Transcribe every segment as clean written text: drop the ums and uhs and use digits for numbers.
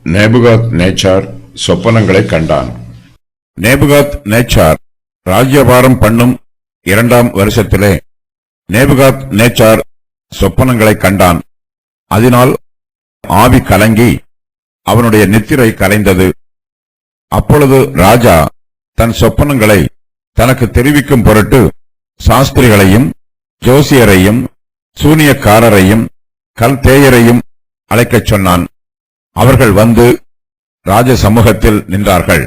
நேபுகாத் நேச்சார் சொப்பனங்களை கண்டான். நேபுகாத் நேச்சார் ராஜ்யபாரம் பண்ணும் 2ஆம் வருஷத்திலே நேபுகாத் நேச்சார் சொப்பனங்களை கண்டான். அதனால் ஆவி கலங்கி அவனுடைய நித்திரை கலைந்தது. அப்பொழுது ராஜா தன் சொப்பனங்களை தனக்கு தெரிவிக்கும் பொருட்டு சாஸ்திரிகளையும் ஜோசியரையும் சூனியக்காரரையும் கல்தேயரையும் அழைக்கச் சொன்னான். அவர்கள் வந்து ராஜ சமூகத்தில் நின்றார்கள்.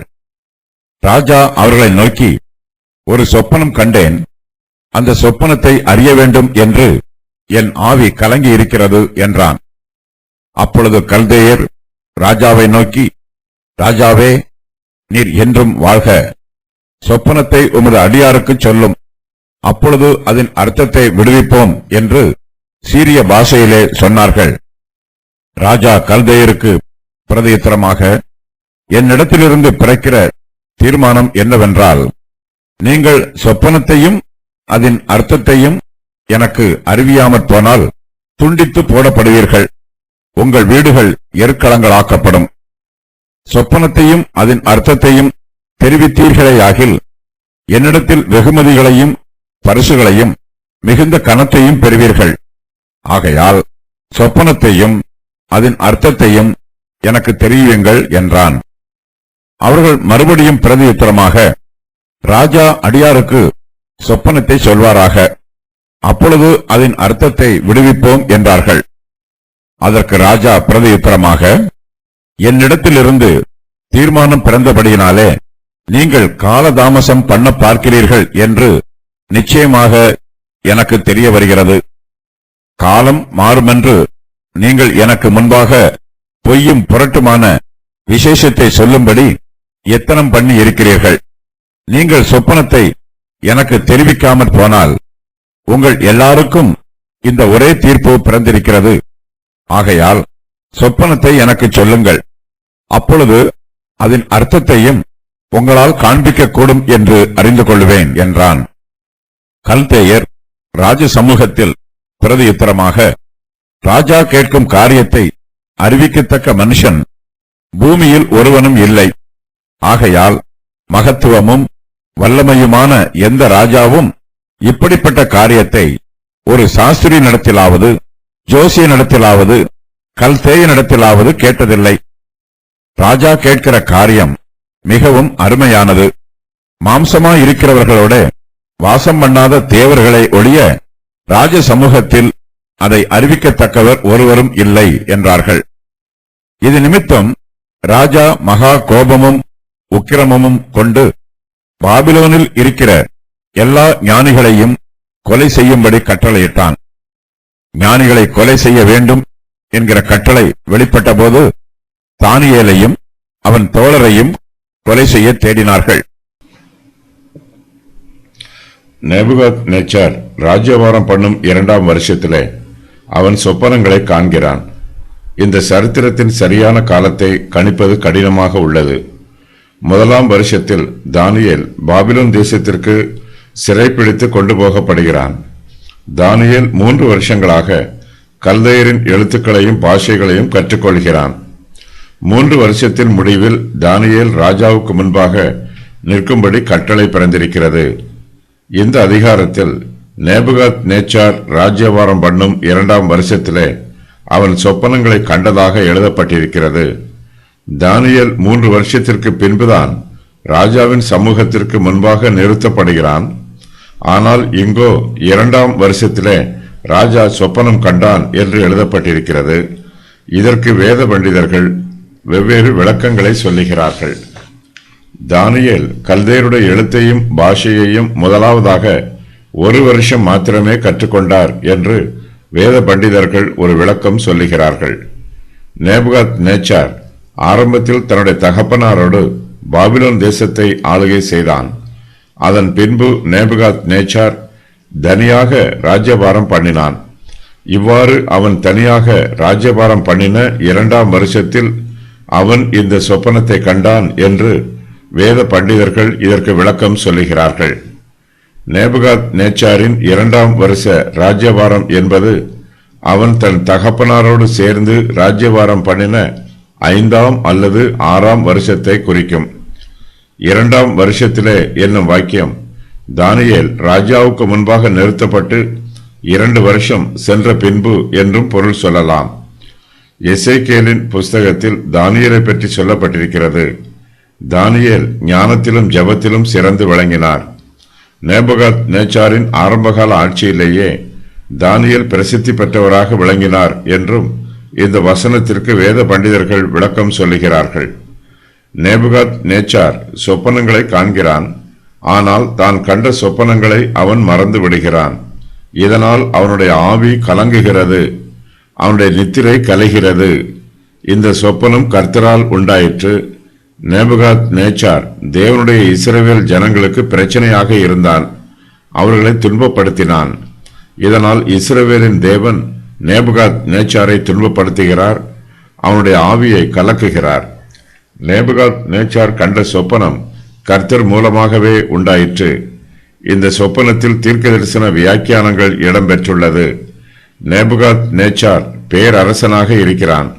ராஜா அவர்களை நோக்கி, ஒரு சொப்பனம் கண்டேன், அந்த சொப்பனத்தை அறிய வேண்டும் என்று என் ஆவி கலங்கி இருக்கிறது என்றான். அப்பொழுது கல்தேயர் ராஜாவை நோக்கி, ராஜாவே, நீர் என்றும் வாழ்க. சொப்பனத்தை உமது அடியாருக்குச் சொல்லும், அப்பொழுது அதன் அர்த்தத்தை விடுவிப்போம் என்று சீரிய பாஷையிலே சொன்னார்கள். ராஜா கல்தேயருக்கு பிரதியுத்தரமாக, என்னிடத்திலிருந்து பிறக்கிற தீர்மானம் என்னவென்றால், நீங்கள் சொப்பனத்தையும் அதன் அர்த்தத்தையும் எனக்கு அறிவியாமற் போனால் துண்டித்து போடப்படுவீர்கள், உங்கள் வீடுகள் எருக்களங்களாக்கப்படும். சொப்பனத்தையும் அதன் அர்த்தத்தையும் தெரிவித்தீர்களேயாகில் என்னிடத்தில் வெகுமதிகளையும் பரிசுகளையும் மிகுந்த கனத்தையும் பெறுவீர்கள். ஆகையால் சொப்பனத்தையும் அதன் அர்த்தத்தையும் எனக்கு தெரியுங்கள் என்றான். அவர்கள் மறுபடியும் பிரதியுத்தரமாக, ராஜா அடியாருக்கு சொப்பனத்தை சொல்வாராக, அப்பொழுது அதன் அர்த்தத்தை விடுவிப்போம் என்றார்கள். அதற்கு ராஜா பிரதியுத்தரமாக, என்னிடத்திலிருந்து தீர்மானம் பிறந்தபடியினாலே நீங்கள் காலதாமசம் பண்ண பார்க்கிறீர்கள் என்று நிச்சயமாக எனக்கு தெரிய வருகிறது. காலம் மாறுமென்று நீங்கள் எனக்கு முன்பாக பொய்யும் புரட்டுமான விசேஷத்தை சொல்லும்படி எத்தனம் பண்ணி இருக்கிறீர்கள். நீங்கள் சொப்பனத்தை எனக்கு தெரிவிக்காமற் போனால் உங்கள் எல்லாருக்கும் இந்த ஒரே தீர்ப்பு பிறந்திருக்கிறது. ஆகையால் சொப்பனத்தை எனக்கு சொல்லுங்கள், அப்பொழுது அதன் அர்த்தத்தையும் உங்களால் காண்பிக்கக்கூடும் என்று அறிந்து கொள்வேன் என்றான். கல்தேயர் ராஜ சமூகத்தில் பிரதியுத்தரமாக, ராஜா கேட்கும் காரியத்தை அறிவிக்கத்தக்க மனுஷன் பூமியில் ஒருவனும் இல்லை. ஆகையால் மகத்துவமும் வல்லமையுமான எந்த ராஜாவும் இப்படிப்பட்ட காரியத்தை ஒரு சாஸ்திரி நடத்திலாவது ஜோசிய நடத்திலாவது கல்தேய நடத்திலாவது கேட்டதில்லை. ராஜா கேட்கிற காரியம் மிகவும் அருமையானது. மாம்சமாயிருக்கிறவர்களோட வாசம் பண்ணாத தேவர்களை ஒழிய ராஜ சமூகத்தில் அதை அறிவிக்கத்தக்கவர் ஒருவரும் இல்லை என்றார்கள். இது நிமித்தம் ராஜா மகா கோபமும் உக்கிரமும் கொண்டு பாபிலோனில் இருக்கிற எல்லா ஞானிகளையும் கொலை செய்யும்படி கட்டளையிட்டான். ஞானிகளை கொலை செய்ய வேண்டும் என்கிற கட்டளை வெளிப்பட்ட போது தானியேலையும் அவன் தோழரையும் கொலை செய்ய தேடினார்கள். நேபுகாத் நேச்சார் ராஜ்யபாரம் பண்ணும் 2ஆம் வருஷத்திலே அவன் சொப்பனங்களை காண்கிறான். இந்த சரித்திரத்தின் சரியான காலத்தை கணிப்பது கடினமாக உள்ளது. 1ஆம் வருஷத்தில் தானியேல் பாபிலோன் தேசத்திற்கு சிறைப்பிடித்து கொண்டு போகப்படுகிறான். தானியேல் 3 வருஷங்களாக கல்தேயரின் எழுத்துக்களையும் பாஷைகளையும் கற்றுக்கொள்கிறான். 3 வருஷத்தின் முடிவில் தானியேல் ராஜாவுக்கு முன்பாக நிற்கும்படி கட்டளை பிறந்திருக்கிறது. இந்த அதிகாரத்தில் நேபுகாத் நேச்சார் ராஜ்யபாரம் பண்ணும் 2ஆம் வருஷத்திலே அவன் சொப்பனங்களை கண்டதாக எழுதப்பட்டிருக்கிறது. தானியேல் 3 வருஷத்திற்கு பின்புதான் ராஜாவின் சமூகத்திற்கு முன்பாக நிறுத்தப்படுகிறான். ஆனால் இங்கோ 2ஆம் வருஷத்திலே ராஜா சொப்பனம் கண்டான் என்று எழுதப்பட்டிருக்கிறது. இதற்கு வேத பண்டிதர்கள் வெவ்வேறு விளக்கங்களை சொல்லுகிறார்கள். தானியேல் கல்தேயருடைய எழுத்தையும் பாஷையையும் முதலாவதாக 1 வருஷம் மாத்திரமே கற்றுக்கொண்டார் என்று வேத பண்டிதர்கள் ஒரு விளக்கம் சொல்லுகிறார்கள். நேபுகாத் நேச்சார் ஆரம்பத்தில் தன்னுடைய தகப்பனாரோடு பாபிலோன் தேசத்தை ஆளுகை செய்தான். அதன் பின்பு நேபுகாத் நேச்சார் தனியாக ராஜ்யபாரம் பண்ணினான். இவ்வாறு அவன் தனியாக ராஜ்யபாரம் பண்ணின 2ஆம் வருஷத்தில் அவன் இந்த சொப்பனத்தை கண்டான் என்று வேத பண்டிதர்கள் இதற்கு விளக்கம் சொல்லுகிறார்கள். நேபுகாத் நேச்சாரின் 2ஆம் வருஷ ராஜ்யபாரம் என்பது அவன் தன் தகப்பனாரோடு சேர்ந்து ராஜ்யபாரம் பண்ணின 5ஆம் அல்லது 6ஆம் வருஷத்தை குறிக்கும். 2ஆம் வருஷத்திலே என்னும் வாக்கியம் தானியேல் ராஜாவுக்கு முன்பாக நிறுத்தப்பட்டு 2 வருஷம் சென்ற பின்பு என்றும் பொருள் சொல்லலாம். எசேக்கியேலின் புஸ்தகத்தில் தானியேலை பற்றி சொல்லப்பட்டிருக்கிறது. தானியேல் ஞானத்திலும் ஜெபத்திலும் சிறந்து விளங்கினார். நேபுகாத் நேச்சாரின் ஆரம்பகால ஆட்சியிலேயே தானியேல் பிரசித்தி பெற்றவராக விளங்கினார் என்றும் இந்த வசனத்திற்கு வேத பண்டிதர்கள் விளக்கம் சொல்லுகிறார்கள். நேபுகாத் நேச்சார் சொப்பனங்களை காண்கிறான். ஆனால் தான் கண்ட சொப்பனங்களை அவன் மறந்து விடுகிறான். இதனால் அவனுடைய ஆவி கலங்குகிறது, அவனுடைய நித்திரை கலைகிறது. இந்த சொப்பனம் கர்த்தரால் உண்டாயிற்று. நேபுகாத் நேச்சார் தேவனுடைய இஸ்ரவேல் ஜனங்களுக்கு பிரச்சனையாக இருந்தான். அவர்களை துன்பப்படுத்தினான். இதனால் இஸ்ரவேலின் தேவன் நேபுகாத் நேச்சாரை துன்பப்படுத்துகிறார், அவனுடைய ஆவியை கலக்குகிறார். நேபுகாத் நேச்சார் கண்ட சொப்பனம் கர்த்தர் மூலமாகவே உண்டாயிற்று. இந்த சொப்பனத்தில் தீர்க்க தரிசன வியாக்கியானங்கள் இடம்பெற்றுள்ளது. நேபுகாத் நேச்சார் பேரரசனாக இருக்கிறான்.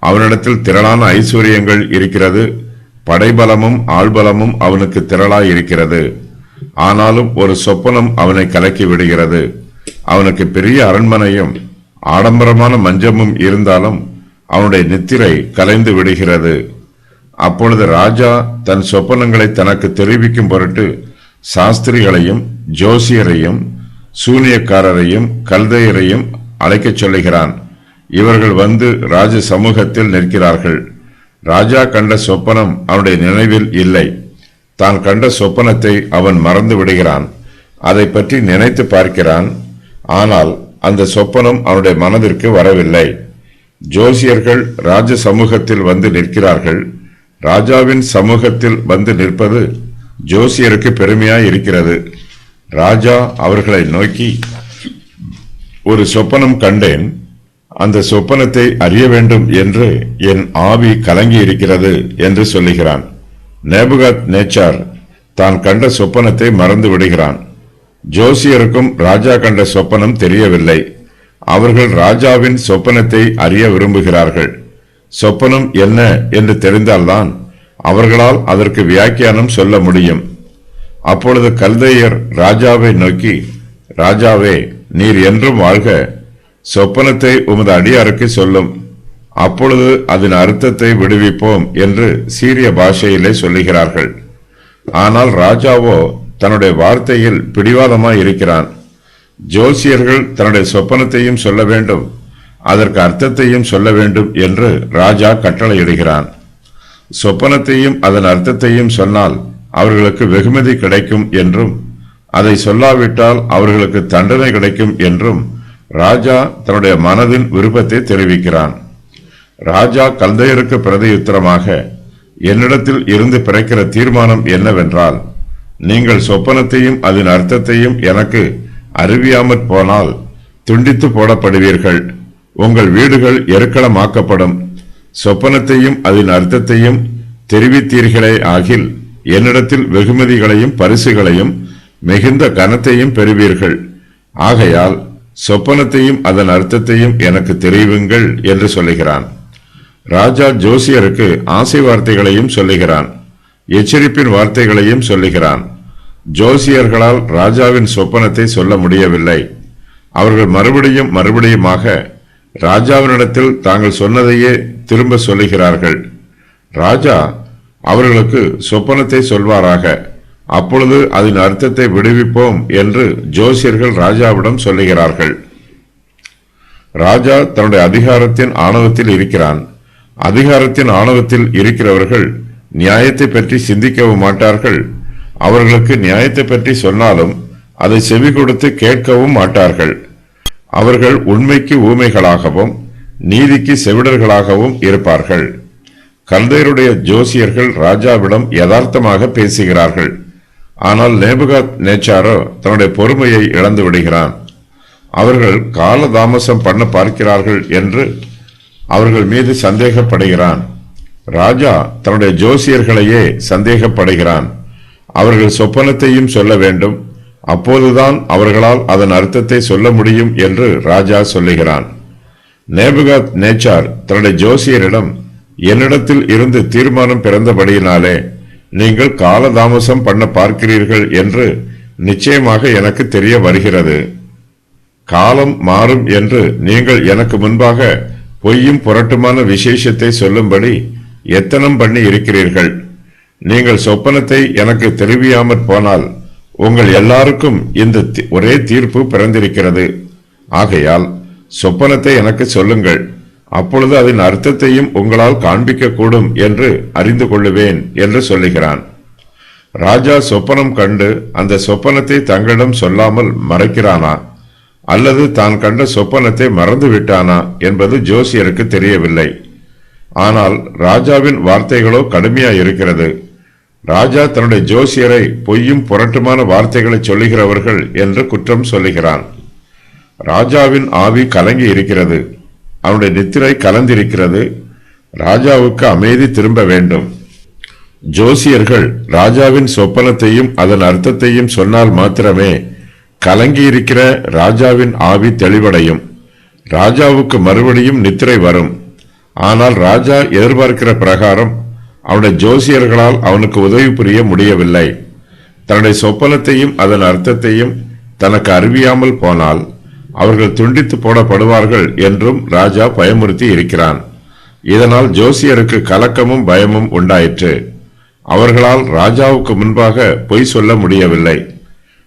அவனிடத்தில் திரளான ஐஸ்வர்யங்கள் இருக்கிறது. படைபலமும் ஆள்பலமும் அவனுக்கு திரளாய் இருக்கிறது. ஆனாலும் ஒரு சொப்பனம் அவனை கலக்கி விடுகிறது. அவனுக்கு பெரிய அரண்மனையும் ஆடம்பரமான மஞ்சமும் இருந்தாலும் அவனுடைய நித்திரை கலைந்து விடுகிறது. அப்பொழுது ராஜா தன் சொப்பனங்களை தனக்கு தெரிவிக்கும் பொருட்டு சாஸ்திரிகளையும் ஜோசியரையும் சூனியக்காரரையும் கல்தையரையும் அழைக்கச் சொல்லுகிறான். இவர்கள் வந்து ராஜ சமூகத்தில் நிற்கிறார்கள். ராஜா கண்ட சொப்பனம் அவனுடைய நினைவில் இல்லை. தான் கண்ட சொப்பனத்தை அவன் மறந்து விடுகிறான். அதை பற்றி நினைத்து பார்க்கிறான். ஆனால் அந்த சொப்பனம் அவனுடைய மனதிற்கு வரவில்லை. ஜோசியர்கள் ராஜ சமூகத்தில் வந்து நிற்கிறார்கள். ராஜாவின் சமூகத்தில் வந்து நிற்பது ஜோசியருக்கு பெருமையாய் இருக்கிறது. ராஜா அவர்களை நோக்கி, ஒரு சொப்பனம் கண்டேன், அந்த சொப்பனத்தை அறிய வேண்டும் என்று என் ஆவி கலங்கி இருக்கிறது என்று சொல்லுகிறான். நேபுகாத் நேச்சார் தான் கண்ட சொப்பனத்தை மறந்து விடுகிறான். ஜோசியருக்கும் ராஜா கண்ட சொப்பனம் தெரியவில்லை. அவர்கள் ராஜாவின் சொப்பனத்தை அறிய விரும்புகிறார்கள். சொப்பனம் என்ன என்று தெரிந்தால்தான் அவர்களால் அதற்கு வியாக்கியானம் சொல்ல முடியும். அப்பொழுது கல்தையர் ராஜாவை நோக்கி, ராஜாவே, நீர் என்றும் வாழ்க, சொப்பனத்தை உமது அடியாருக்கு சொல்லும், அப்பொழுது அதன் அர்த்தத்தை விடுவிப்போம் என்று சீரிய பாஷையிலே சொல்லுகிறார்கள். ஆனால் ராஜாவோ தன்னுடைய வார்த்தையில் பிடிவாதமாய் இருக்கிறான். ஜோசியர்கள் தன்னுடைய சொப்பனத்தையும் சொல்ல வேண்டும், அதற்கு அர்த்தத்தையும் சொல்ல வேண்டும் என்று ராஜா கட்டளையிடுகிறான். சொப்பனத்தையும் அதன் அர்த்தத்தையும் சொன்னால் அவர்களுக்கு வெகுமதி கிடைக்கும் என்றும், அதை சொல்லாவிட்டால் அவர்களுக்கு தண்டனை கிடைக்கும் என்றும் ராஜா தன்னுடைய மனதின் விருப்பத்தை தெரிவிக்கிறான். ராஜா கல்தையருக்கு பிரதியுத்தரமாக, என்னிடத்தில் இருந்து பிறக்கிற தீர்மானம் என்னவென்றால், நீங்கள் சொப்பனத்தையும் அதன் அர்த்தத்தையும் எனக்கு அறிவியாமற் போனால் துண்டித்து போடப்படுவீர்கள். உங்கள் வீடுகள் எருக்களமாக்கப்படும். சொப்பனத்தையும் அதன் அர்த்தத்தையும் தெரிவித்தீர்களே ஆகில் என்னிடத்தில் வெகுமதிகளையும் பரிசுகளையும் மிகுந்த கனத்தையும் பெறுவீர்கள். ஆகையால் சொப்பனத்தையும் அதன் அர்த்தத்தையும் எனக்கு தெரிவியுங்கள் என்று சொல்லுகிறான். ராஜா ஜோசியருக்கு ஆசை வார்த்தைகளையும் சொல்லுகிறான், எச்சரிப்பின் வார்த்தைகளையும் சொல்லுகிறான். ஜோசியர்களால் ராஜாவின் சொப்பனத்தை சொல்ல முடியவில்லை. அவர்கள் மறுபடியுமாக ராஜாவினிடத்தில் தாங்கள் சொன்னதையே திரும்ப சொல்லுகிறார்கள். ராஜா அவர்களுக்கு சொப்பனத்தை சொல்வாராக, அப்பொழுது அதன் அர்த்தத்தை விடுவிப்போம் என்று ஜோசியர்கள் ராஜாவிடம் சொல்லுகிறார்கள். ராஜா தன்னுடைய அதிகாரத்தின் ஆணவத்தில் இருக்கிறான். அதிகாரத்தின் ஆணவத்தில் இருக்கிறவர்கள் நியாயத்தை பற்றி சிந்திக்கவும் மாட்டார்கள். அவர்களுக்கு நியாயத்தை பற்றி சொன்னாலும் அதை செவி கொடுத்து கேட்கவும் மாட்டார்கள். அவர்கள் உண்மைக்கு ஊமைகளாகவும் நீதிக்கு செவிடர்களாகவும் இருப்பார்கள். கல்தையருடைய ஜோசியர்கள் ராஜாவிடம் யதார்த்தமாக பேசுகிறார்கள். ஆனால் நேபுகாத் நேச்சாரோ தன்னுடைய பொறுமையை இழந்து விடுகிறான். அவர்கள் காலதாமசம் பண்ண பார்க்கிறார்கள் என்று அவர்கள் மீது சந்தேகப்படுகிறான். ராஜா தன்னுடைய ஜோசியர்களையே சந்தேகப்படுகிறான். அவர்கள் சொப்பனத்தையும் சொல்ல வேண்டும், அப்போதுதான் அவர்களால் அதன் அர்த்தத்தை சொல்ல முடியும் என்று ராஜா சொல்லுகிறான். நேபுகாத் நேச்சார் தன்னுடைய ஜோசியரிடம் என்னிடத்தில் இருந்து தீர்மானம் பிறந்தபடியினாலே நீங்கள் காலதாமசம் பண்ண பார்க்கிறீர்கள் என்று நிச்சயமாக எனக்கு தெரிய வருகிறது. காலம் மாறும் என்று நீங்கள் எனக்கு முன்பாக பொய்யும் புரட்டுமான விசேஷத்தை சொல்லும்படி எத்தனம் பண்ணி இருக்கிறீர்கள். நீங்கள் சொப்பனத்தை எனக்கு தெரிவியாமற் போனால் உங்கள் எல்லாருக்கும் இந்த ஒரே தீர்ப்பு பிறந்திருக்கிறது. ஆகையால் சொப்பனத்தை எனக்கு சொல்லுங்கள், அப்பொழுது அதன் அர்த்தத்தையும் உங்களால் காண்பிக்க கூடும் என்று அறிந்து கொள்ளுவேன் என்று சொல்லுகிறான். ராஜா சொப்பனம் கண்டு அந்த சொப்பனத்தை தங்களிடம் சொல்லாமல் மறைக்கிறானா அல்லது தான் கண்ட சொப்பனத்தை மறந்து விட்டானா என்பது ஜோசியருக்கு தெரியவில்லை. ஆனால் ராஜாவின் வார்த்தைகளோ கடுமையாய் இருக்கிறது. ராஜா தன்னுடைய ஜோசியரை பொய்யும் புரட்டுமான வார்த்தைகளை சொல்லுகிறவர்கள் என்று குற்றம் சொல்லுகிறான். ராஜாவின் ஆவி கலங்கி இருக்கிறது, அவனுடைய நித்திரை கலந்திருக்கிறது. ராஜாவுக்கு அமைதி திரும்ப வேண்டும். ஜோசியர்கள் ராஜாவின் சொப்பனத்தையும் அதன் அர்த்தத்தையும் சொன்னால் மாத்திரமே கலங்கியிருக்கிற ராஜாவின் ஆவி தெளிவடையும். ராஜாவுக்கு மறுபடியும் நித்திரை வரும். ஆனால் ராஜா எதிர்பார்க்கிற பிரகாரம் அவனுடைய ஜோசியர்களால் அவனுக்கு உதவி புரிய முடியவில்லை. தன்னுடைய சொப்பனத்தையும் அதன் அர்த்தத்தையும் தனக்கு அறிவியாமல் போனால் அவர்கள் துண்டித்து போடப்படுவார்கள் என்றும் ராஜா பயமுறுத்தி இருக்கிறான். இதனால் ஜோசியருக்கு கலக்கமும் பயமும் உண்டாயிற்று. அவர்களால் ராஜாவுக்கு முன்பாக பொய் சொல்ல முடியவில்லை.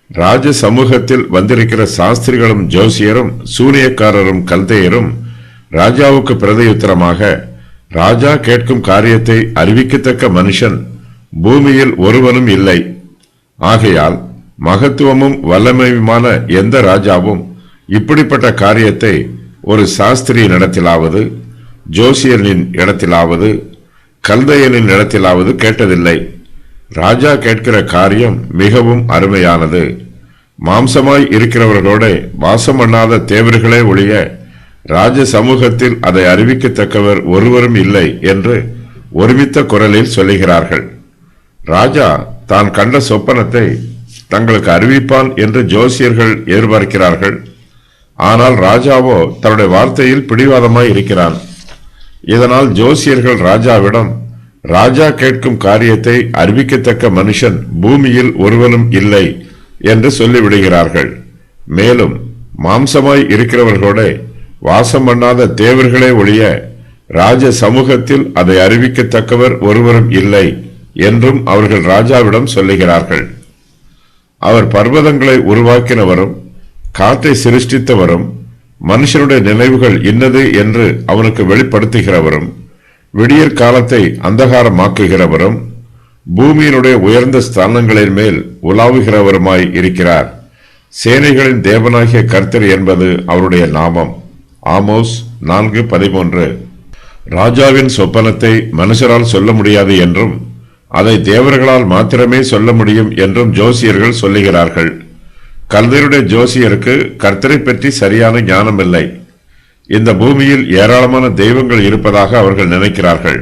ராஜ சமூகத்தில் வந்திருக்கிற சாஸ்திரிகளும் ஜோசியரும் சூனியக்காரரும் கல்தையரும் ராஜாவுக்கு பிரதியுத்தரமாக, ராஜா கேட்கும் காரியத்தை அறிவிக்கத்தக்க மனுஷன் பூமியில் ஒருவனும் இல்லை. ஆகையால் மகத்துவமும் வல்லமையுமான எந்த ராஜாவும் இப்படிப்பட்ட காரியத்தை ஒரு சாஸ்திரியின் இடத்திலாவது ஜோசியனின் இடத்திலாவது கல்தையனின் இடத்திலாவது கேட்டதில்லை. ராஜா கேட்கிற காரியம் மிகவும் அருமையானது. மாம்சமாய் இருக்கிறவர்களோட வாசம் பண்ணாத தேவர்களே ஒழிய ராஜ சமூகத்தில் அதை அறிவிக்கத்தக்கவர் ஒருவரும் இல்லை என்று ஒருமித்த குரலில் சொல்லுகிறார்கள். ராஜா தான் கண்ட சொப்பனத்தை தங்களுக்கு அறிவிப்பான் என்று ஜோசியர்கள் எதிர்பார்க்கிறார்கள். ஆனால் ராஜாவோ தன்னுடைய வார்த்தையில் பிடிவாதமாய் இருக்கிறான். இதனால் ஜோசியர்கள் ராஜாவிடம், ராஜா கேட்கும் காரியத்தை அறிவிக்கத்தக்க மனுஷன் பூமியில் ஒருவனும் இல்லை என்று சொல்லிவிடுகிறார்கள். மேலும் மாம்சமாய் இருக்கிறவர்களோட வாசம் பண்ணாத தேவர்களே ஒழிய ராஜ சமூகத்தில் அதை அறிவிக்கத்தக்கவர் ஒருவரும் இல்லை என்றும் அவர்கள் ராஜாவிடம் சொல்லுகிறார்கள். அவர் பர்வதங்களை உருவாக்கினவரும் காற்றை சிருஷ்டித்தவரும் மனுஷனுடைய நினைவுகள் இன்னது என்று அவனுக்கு வெளிப்படுத்துகிறவரும் விடியற் காலத்தை அந்தகாரமாக்குகிறவரும் பூமியினுடைய உயர்ந்த ஸ்தானங்களின் மேல் உலாவுகிறவருமாய் இருக்கிறார். சேனைகளின் தேவனாகிய கர்த்தர் என்பது அவருடைய நாமம். ஆமோஸ் 4:13. ராஜாவின் சொப்பனத்தை மனுஷரால் சொல்ல முடியாது என்றும் அதை தேவர்களால் மாத்திரமே சொல்ல முடியும் என்றும் ஜோசியர்கள் சொல்லுகிறார்கள். கல்தையருடைய ஜோசியருக்கு கர்த்தரை பற்றி சரியான ஞானம் இல்லை. இந்த பூமியில் ஏராளமான தெய்வங்கள் இருப்பதாக அவர்கள் நினைக்கிறார்கள்.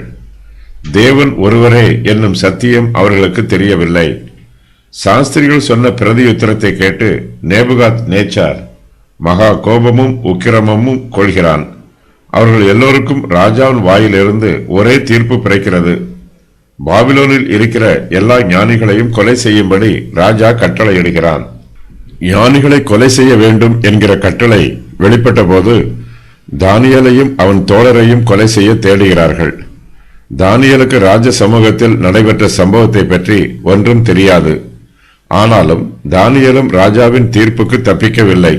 தேவன் ஒருவரே என்னும் சத்தியம் அவர்களுக்கு தெரியவில்லை. சாஸ்திரிகள் சொன்ன பிரதியுத்தரத்தை கேட்டு நேபுகாத் நேச்சார் மகா கோபமும் உக்கிரமும் கொள்கிறான். அவர்கள் எல்லோருக்கும் ராஜாவின் வாயிலிருந்து ஒரே தீர்ப்பு பிறக்கிறது. பாபிலோனில் இருக்கிற எல்லா ஞானிகளையும் கொலை செய்யும்படி ராஜா கட்டளையிடுகிறான். ஞானிகளை கொலை செய்ய வேண்டும் என்கிற கட்டளை வெளிப்பட்ட போது தானியேலையும் அவன் தோழரையும் கொலை செய்ய தேடுகிறார்கள். தானியேலுக்கு ராஜ சமூகத்தில் நடைபெற்ற சம்பவத்தை பற்றி ஒன்றும் தெரியாது. ஆனாலும் தானியேலும் ராஜாவின் தீர்ப்புக்கு தப்பிக்கவில்லை.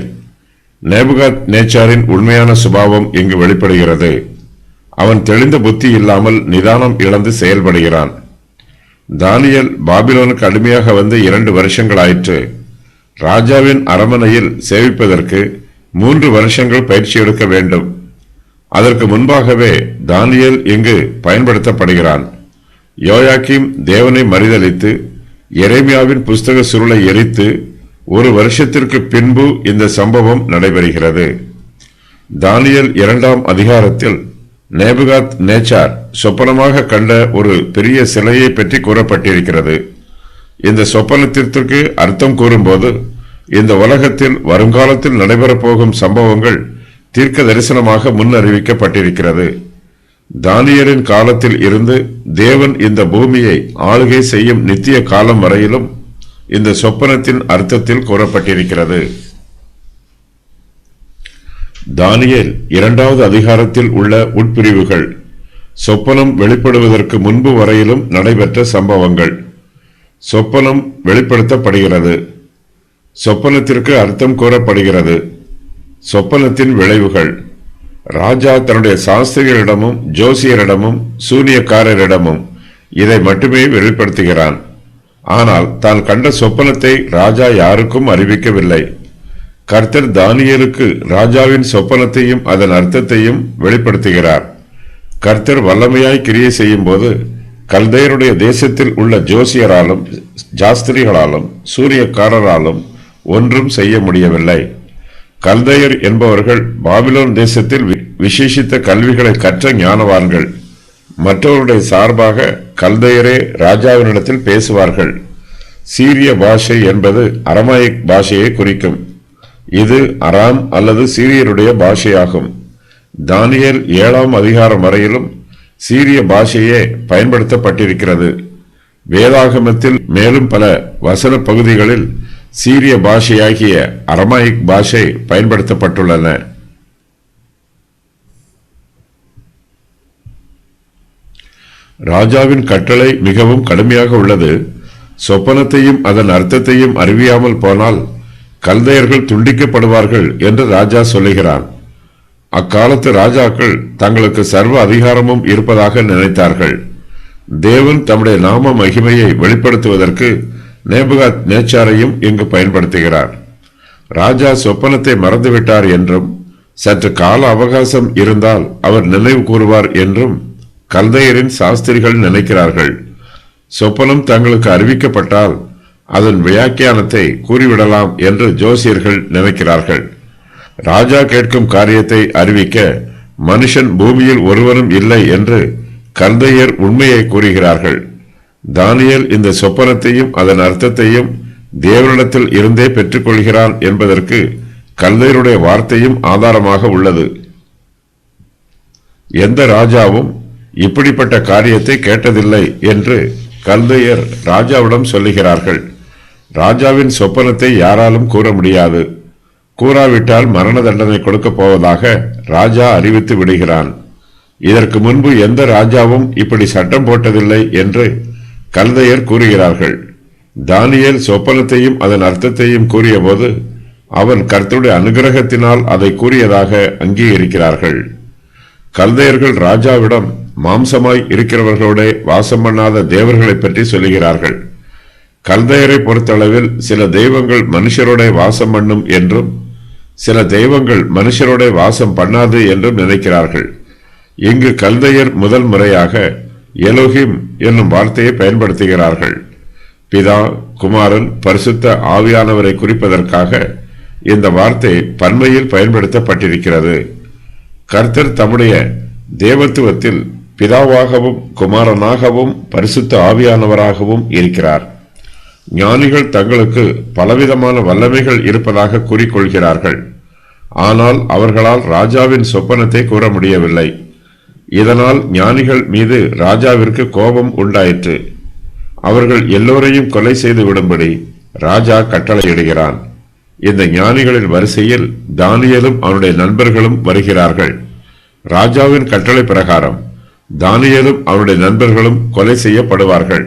நேபுகாத் நேச்சாரின் உண்மையான சுபாவம் இங்கு வெளிப்படுகிறது. அவன் தெளிந்த புத்தி இல்லாமல் நிதானம் இழந்து செயல்படுகிறான். தானியேல் பாபிலோனுக்கு அடிமையாக வந்து 2 வருஷங்கள் ஆயிற்று. ராஜாவின் அரமனையில் சேவிப்பதற்கு 3 வருஷங்கள் பயிற்சி எடுக்க வேண்டும். அதற்கு முன்பாகவே தானியேல் இங்கு பயன்படுத்தப்படுகிறான். யோயாக்கீம் தேவனை மறுதலித்து எரேமியாவின் புஸ்தக சுருளை எரித்து 1 வருஷத்திற்கு பின்பு இந்த சம்பவம் நடைபெறுகிறது. தானியேல் 2ஆம் அதிகாரத்தில் நேபுகாத் நேச்சார் சொப்பனமாக கண்ட ஒரு பெரிய சிலையை பற்றி கூறப்பட்டிருக்கிறது. இந்த சொப்பனத்திற்கு அர்த்தம் கூறும்போது இந்த உலகத்தில் வருங்காலத்தில் நடைபெறப் போகும் சம்பவங்கள் தீர்க்க தரிசனமாக முன் அறிவிக்கப்பட்டிருக்கிறது. தானியேலின் காலத்தில் இருந்து தேவன் இந்த பூமியை ஆளுகை செய்யும் நித்திய காலம் வரையிலும் இந்த சொப்பனத்தின் அர்த்தத்தில் கூறப்பட்டிருக்கிறது. தானியேல் 2வது அதிகாரத்தில் உள்ள உட்பிரிவுகள் சொப்பனம் வெளிப்படுவதற்கு முன்பு வரையிலும் நடைபெற்ற சம்பவங்கள். சொப்பனம் வெளிப்படுத்தப்படுகிறது. சொப்பனத்திற்கு அர்த்தம் கூறப்படுகிறது. சொப்பனத்தின் விளைவுகள். ராஜா தன்னுடைய சாஸ்திரிகளிடமும் ஜோசியரிடமும் சூனியக்காரரிடமும் இதை மட்டுமே வெளிப்படுத்துகிறான். ஆனால் தான் கண்ட சொப்பனத்தை ராஜா யாருக்கும் அறிவிக்கவில்லை. கர்த்தர் தானியேலுக்கு ராஜாவின் சொப்பனத்தையும் அதன் அர்த்தத்தையும் வெளிப்படுத்துகிறார். கர்த்தர் வல்லமையாய் கிரியை செய்யும் போது கல்தையருடைய தேசத்தில் உள்ள ஜோசியராலும் சாஸ்திரிகளாலும் சூரியக்காரராலும் ஒன்றும் செய்ய முடியவில்லை. கல்தையர் என்பவர்கள் பாபிலோன் தேசத்தில் விசேஷித்த கல்விகளை கற்ற ஞானவான்கள். மற்றவருடைய சார்பாக கல்தையரே ராஜாவினிடத்தில் பேசுவார்கள். சீரிய பாஷை என்பது அரமாயிக் பாஷையை குறிக்கும். இது அராம் அல்லது சீரியருடைய பாஷையாகும். தானியேல் 7ஆம் அதிகாரம் வரையிலும் சீரிய பாஷையே பயன்படுத்தப்பட்டிருக்கிறது. வேதாகமத்தில் மேலும் பல வசன பகுதிகளில் சீரிய பாஷையாகிய அரமாயிக் பாஷை பயன்படுத்தப்பட்டுள்ளன. ராஜாவின் கட்டளை மிகவும் கடுமையாக உள்ளது. சொப்பனத்தையும் அதன் அர்த்தத்தையும் அறிவியாமல் போனால் கல்தையர்கள் துண்டிக்கப்படுவார்கள் என்று ராஜா சொல்லுகிறான். அக்காலத்து ராஜாக்கள் தங்களுக்கு சர்வ அதிகாரமும் இருப்பதாக நினைத்தார்கள். தேவன் தம்முடைய நாம மகிமையை வெளிப்படுத்துவதற்கு நேபுகாத் நேச்சாரையும் இங்கு பயன்படுத்துகிறார். ராஜா சொப்பனத்தை மறந்துவிட்டார் என்றும் சற்று கால அவகாசம் இருந்தால் அவர் நினைவு கூறுவார் என்றும் கல்தையரின் சாஸ்திரிகள் நினைக்கிறார்கள். சொப்பனம் தங்களுக்கு அறிவிக்கப்பட்டால் அதன் வியாக்கியானத்தை கூறிவிடலாம் என்று ஜோசியர்கள் நினைக்கிறார்கள். ராஜா கேட்கும் காரியத்தை அறிவிக்க மனுஷன் பூமியில் ஒருவரும் இல்லை என்று கல்தையர் உண்மையை கூறுகிறார்கள். தானியேல் இந்த சொப்பனத்தையும் அதன் அர்த்தத்தையும் தேவனிடத்தில் இருந்தே பெற்றுக்கொள்கிறான் என்பதற்கு கல்தையருடைய வார்த்தையும் ஆதாரமாக உள்ளது. எந்த ராஜாவும் இப்படிப்பட்ட காரியத்தை கேட்டதில்லை என்று கல்தையர் ராஜாவிடம் சொல்லுகிறார்கள். ராஜாவின் சொப்பனத்தை யாராலும் கூற முடியாது. கூறாவிட்டால் மரண தண்டனை கொடுக்கப் போவதாக ராஜா அறிவித்து விடுகிறான். இதற்கு முன்பு எந்த ராஜாவும் இப்படி சட்டம் போட்டதில்லை என்று கல்தையர் கூறுகிறார்கள். தானியேல் சொப்பனத்தையும் அதன் அர்த்தத்தையும் கூறிய போது அவன் கர்த்தருடைய அனுகிரகத்தினால் அதை கூறியதாக அங்கீகரிக்கிறார்கள். கல்தையர்கள் ராஜாவிடம் மாம்சமாய் இருக்கிறவர்களோட வாசம் பண்ணாத தேவர்களை பற்றி சொல்லுகிறார்கள். கல்தையரை பொறுத்தளவில் சில தெய்வங்கள் மனுஷரோட வாசம் பண்ணும் என்றும் சில தெய்வங்கள் மனுஷரோட வாசம் பண்ணாது என்றும் நினைக்கிறார்கள். இங்கு கல்தையர் முதல் முறையாக எலோஹிம் என்னும் வார்த்தையை பயன்படுத்துகிறார்கள். பிதா, குமாரன், பரிசுத்த ஆவியானவரை குறிப்பதற்காக இந்த வார்த்தை பன்மையில் பயன்படுத்தப்பட்டிருக்கிறது. கர்த்தர் தம்முடைய தேவத்துவத்தில் பிதாவாகவும் குமாரனாகவும் பரிசுத்த ஆவியானவராகவும் இருக்கிறார். ஞானிகள் தங்களுக்கு பலவிதமான வல்லமைகள் இருப்பதாக கூறிக்கொள்கிறார்கள். ஆனால் அவர்களால் ராஜாவின் சொப்பனத்தை கூற முடியவில்லை. இதனால் ஞானிகள் மீது ராஜாவிற்கு கோபம் உண்டாயிற்று. அவர்கள் எல்லோரையும் கொலை செய்து விடும்படி ராஜா கட்டளையிடுகிறான். இந்த ஞானிகளின் வரிசையில் தானியேலும் அவனுடைய நண்பர்களும் வருகிறார்கள். ராஜாவின் கட்டளை பிரகாரம் தானியேலும் அவனுடைய நண்பர்களும் கொலை செய்யப்படுவார்கள்.